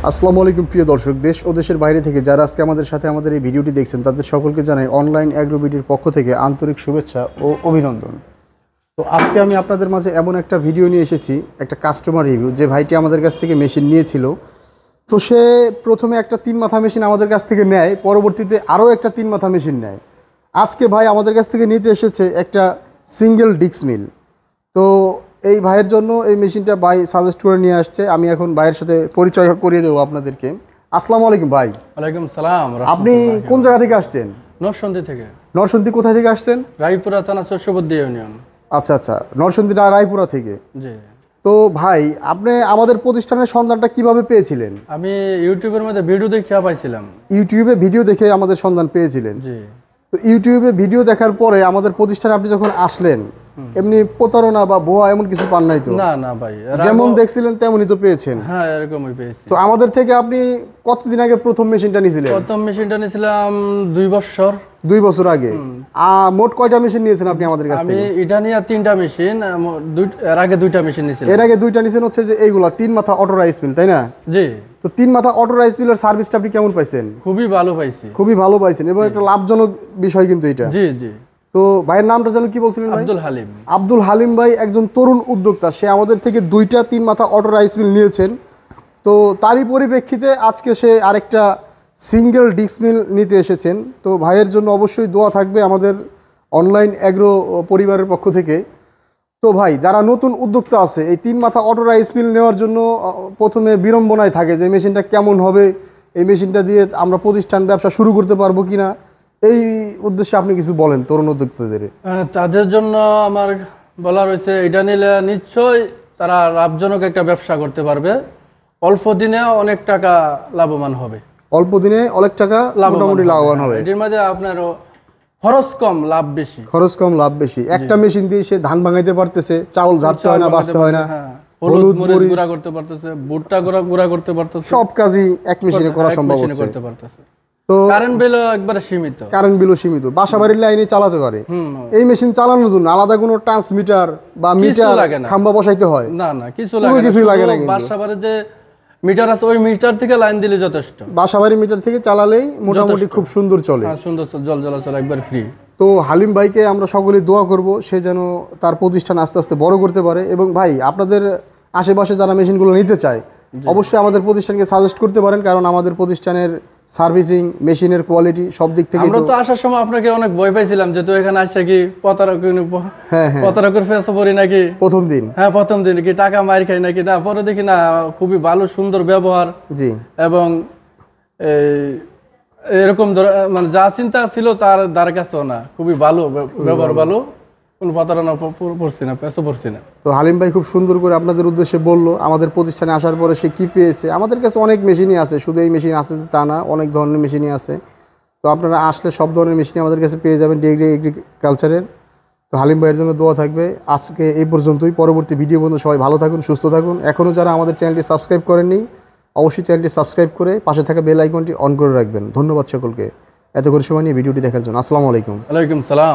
আসসালামু আলাইকুম প্রিয় দর্শক, দেশ ও দেশের বাইরে থেকে যারা আজকে আমাদের সাথে আমাদের এই ভিডিওটি দেখছেন তাদের সকলকে জানাই অনলাইন অ্যাগ্রো বিডির পক্ষ থেকে আন্তরিক শুভেচ্ছা ও অভিনন্দন। তো আজকে আমি আপনাদের মাঝে এমন একটা ভিডিও নিয়ে এসেছি, একটা কাস্টমার রিভিউ। যে ভাইটি আমাদের কাছ থেকে মেশিন নিয়েছিল, তো সে প্রথমে একটা 3 মাথা মেশিন আমাদের কাছ থেকে নেয়, পরবর্তীতে আরও একটা 3 মাথা মেশিন নেয়। আজকে ভাই আমাদের কাছ থেকে নিতে এসেছে একটা সিঙ্গেল ডিস্ক মিল। তো এই ভাইয়ের জন্য এই মেশিনটা ভাই সাজেস্ট করে নিয়ে আসছে। আমি এখন ভাইয়ের সাথে পরিচয় করিয়ে দেবো আপনাদেরকে। আসসালামু আলাইকুম ভাই। ওয়ালাইকুম সালাম। আপনি কোন জায়গা থেকে আসছেন? নরসিংদী থেকে। নরসিংদী কোথায় থেকে আসছেন? রায়পুরা থানা চরসবদ্দি ইউনিয়ন। আচ্ছা আচ্ছা, নরসিংদী রায়পুরা থেকে। জি। তো ভাই, আপনি আমাদের প্রতিষ্ঠানের সন্ধানটা কিভাবে পেয়েছিলেন? আমি ইউটিউবের মধ্যে ভিডিও দেখে পাইছিলাম। ইউটিউবে ভিডিও দেখে আমাদের সন্ধান পেয়েছিলেন? জি। তো ইউটিউবে ভিডিও দেখার পরে আমাদের প্রতিষ্ঠানে আপনি যখন আসলেন, এমনি প্রতারণা বা ভুয়া এমন কিছু পান নাই তো? না না ভাই, যেমন দেখছিলেন তেমনই তো পেয়েছেন? হ্যাঁ, এরকমই পেয়েছি। তো আমাদের থেকে আপনি কতদিন আগে প্রথম মেশিনটা নিয়েছিলেন? প্রথম মেশিনটা নিয়েছিলাম 2 বছর। 2 বছর আগে। মোট কয়টা মেশিন নিয়েছেন আপনি আমাদের কাছ থেকে? আমি এটা নিয়ে 3টা মেশিন, এর আগে 2টা মেশিন নিয়েছিলাম। এর আগে 2টা নিয়েছেন হচ্ছে যে এইগুলা 3 মাথা অটো রাইস মিল, তাই না? জি। তো 3 মাথা অটো রাইস মিলের সার্ভিসটা আপনি কেমন পাইছেন? খুবই ভালো পাইছি। খুবই ভালো পাইছেন এবং একটা লাভজনক বিষয় কিন্তু এটা। জি জি। তো ভাইয়ের নামটা যেন কি বলছিলেন ভাই? আব্দুল হালিম। আব্দুল হালিম ভাই একজন তরুণ উদ্যোক্তা। সে আমাদের থেকে 2টা 3 মাথা অটো রাইস মিল নিয়েছেন। তো তারই পরিপ্রেক্ষিতে আজকে সে আরেকটা সিঙ্গেল ডিস্ক মিল নিতে এসেছেন। তো ভাইয়ের জন্য অবশ্যই দোয়া থাকবে আমাদের অনলাইন অ্যাগ্রো পরিবারের পক্ষ থেকে। তো ভাই, যারা নতুন উদ্যোক্তা আছে এই 3 মাথা অটো রাইস মিল নেওয়ার জন্য প্রথমে বিড়ম্বনায় থাকে যে মেশিনটা কেমন হবে, এই মেশিনটা দিয়ে আমরা প্রতিষ্ঠান ব্যবসা শুরু করতে পারবো কিনা। এই উদ্দেশ্যে আপনি কিছু বলেন তরুণ উদ্যোক্তাদের। তাদের জন্য আমার বলা রয়েছে, এটা নিলে নিশ্চয়ই তারা লাভজনক একটা ব্যবসা করতে পারবে। অল্প দিনে অনেক টাকা লাভবান হবে। অল্প দিনে অনেক টাকা মোটামুটি লাভবান হবে। এটির মধ্যে আপনার খরচ কম, লাভ বেশি। খরচ কম, লাভ বেশি। একটা মেশিন দিয়ে সে ধান ভাঙাইতে পারতেছে, চাউল ঝাড়তে হয় না, বাছতে হয় না, হলুদ মরিচ গুঁড়া করতে পারতেছে, ভুট্টা গুঁড়া করতে পারতেছে। সব কাজই এক মেশিনে করা সম্ভব করতে পারতেছে। তো কারেন্ট বিলও একবারে সীমিত। কারেন্ট বিলও সীমিত, বাসাবাড়ির লাইনে চালাতে পারে। এই মেশিন চালানোর জন্য আলাদা কোনো ট্রান্সমিটার বা মিটার খাম্বা বসাইতে হয় না? না, কিছুই লাগে না। বাসাবাড়ির যে মিটার আছে ওই মিটার থেকে লাইন দিলে যথেষ্ট। বাসাবাড়ির মিটার থেকে চালালেই মোটামুটি খুব সুন্দর চলে। সুন্দর জল চলাচল একবার ফ্রি। তো হালিম ভাইকে আমরা সকলেই দোয়া করব সে যেন তার প্রতিষ্ঠান আস্তে আস্তে বড় করতে পারে। এবং ভাই, আপনাদের আশেপাশে যারা মেশিনগুলো নিতে চায় অবশ্যই আমাদের প্রতিষ্ঠানকে সাজেস্ট করতে পারেন, কারণ আমাদের প্রতিষ্ঠানের সার্ভিসিং, মেশিনের কোয়ালিটি সব দিক থেকে। আমরা তো আসার সময় আপনাকে অনেক ভয় পাইছিলাম যে তুই এখানে আসছে কি প্রতারকের ফেসে পড়ি নাকি প্রথম দিন। হ্যাঁ, প্রথম দিন কি টাকা মার খাই নাকি। না, পরে দেখি না, খুবই ভালো সুন্দর ব্যবহার। জি। এবং এরকম মানে যা চিন্তা ছিল তার কাছেও না, খুবই ভালো ব্যবহার, ভালো, কোনো প্রতারণা পড়ছি না, পেছনে পড়ছি না। তো হালিম ভাই খুব সুন্দর করে আপনাদের উদ্দেশ্যে বললো আমাদের প্রতিষ্ঠানে আসার পরে সে কি পেয়েছে। আমাদের কাছে অনেক মেশিনই আছে, শুধু এই মেশিন আছে তা না, অনেক ধরনের মেশিনই আছে। তো আপনারা আসলে সব ধরনের মেশিনই আমাদের কাছে পেয়ে যাবেন ডিগ্রি এগ্রিকালচারের। তো হালিম ভাইয়ের জন্য দোয়া থাকবে। আজকে এই পর্যন্তই। পরবর্তী ভিডিও পর্যন্ত সবাই ভালো থাকুন, সুস্থ থাকুন। এখনও যারা আমাদের চ্যানেলটি সাবস্ক্রাইব করেননি অবশ্যই চ্যানেলটি সাবস্ক্রাইব করে পাশে থাকা বেল আইকনটি অন করে রাখবেন। ধন্যবাদ সকলকে এত করে সময় নিয়ে ভিডিওটি দেখার জন্য। আসসালামু আলাইকুম। ওয়ালাইকুম সালাম।